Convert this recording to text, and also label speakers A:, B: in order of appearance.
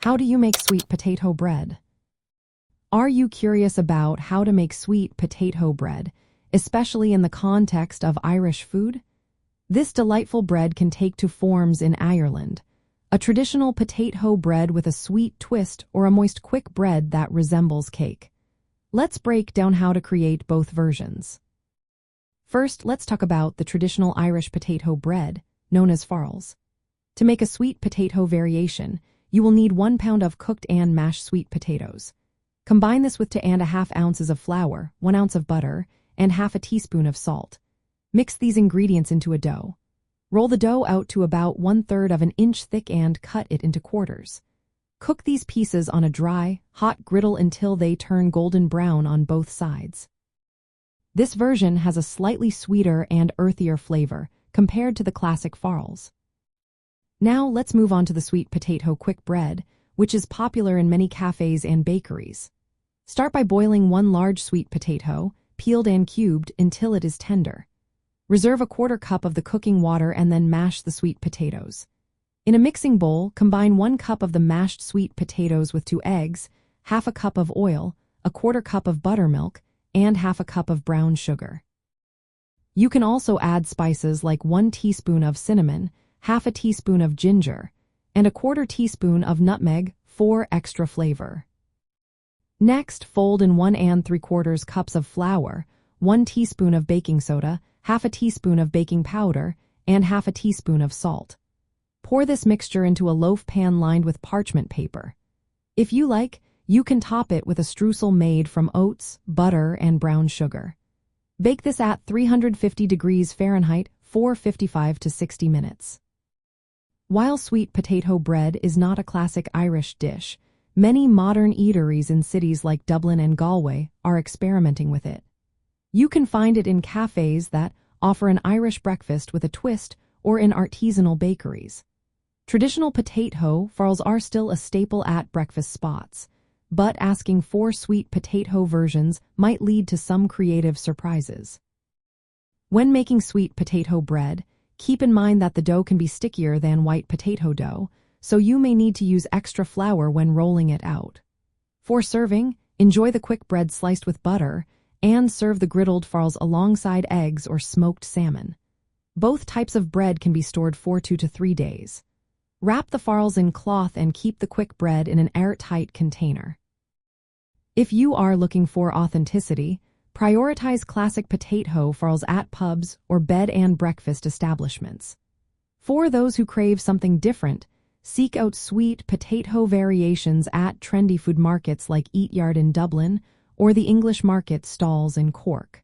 A: How do you make sweet potato bread? Are you curious about how to make sweet potato bread, especially in the context of Irish food? This delightful bread can take to forms in Ireland. A traditional potato bread with a sweet twist or a moist quick bread that resembles cake. Let's break down how to create both versions. First, let's talk about the traditional Irish potato bread, known as Farls. To make a sweet potato variation, you will need 1 pound of cooked and mashed sweet potatoes. Combine this with 2.5 ounces of flour, 1 ounce of butter, and half a teaspoon of salt. Mix these ingredients into a dough. Roll the dough out to about 1/3 of an inch thick and cut it into quarters. Cook these pieces on a dry, hot griddle until they turn golden brown on both sides. This version has a slightly sweeter and earthier flavor compared to the classic Farls. Now let's move on to the sweet potato quick bread, which is popular in many cafes and bakeries. Start by boiling 1 large sweet potato, peeled and cubed, until it is tender. Reserve a 1/4 cup of the cooking water and then mash the sweet potatoes. In a mixing bowl, combine 1 cup of the mashed sweet potatoes with 2 eggs, half a cup of oil, a 1/4 cup of buttermilk, and half a cup of brown sugar. You can also add spices like 1 teaspoon of cinnamon, half a teaspoon of ginger, and a 1/4 teaspoon of nutmeg for extra flavor. Next, fold in 1 3/4 cups of flour, 1 teaspoon of baking soda, half a teaspoon of baking powder, and half a teaspoon of salt. Pour this mixture into a loaf pan lined with parchment paper. If you like, you can top it with a streusel made from oats, butter, and brown sugar. Bake this at 350 degrees Fahrenheit for 55 to 60 minutes. While sweet potato bread is not a classic Irish dish, many modern eateries in cities like Dublin and Galway are experimenting with it. You can find it in cafes that offer an Irish breakfast with a twist or in artisanal bakeries. Traditional potato farls are still a staple at breakfast spots, but asking for sweet potato versions might lead to some creative surprises. When making sweet potato bread, keep in mind that the dough can be stickier than white potato dough, so you may need to use extra flour when rolling it out. For serving, enjoy the quick bread sliced with butter, and serve the griddled farls alongside eggs or smoked salmon. Both types of bread can be stored for 2 to 3 days. Wrap the farls in cloth and keep the quick bread in an airtight container. If you are looking for authenticity, prioritize classic potato farls at pubs or bed and breakfast establishments. For those who crave something different, seek out sweet potato variations at trendy food markets like Eat Yard in Dublin or the English market stalls in Cork.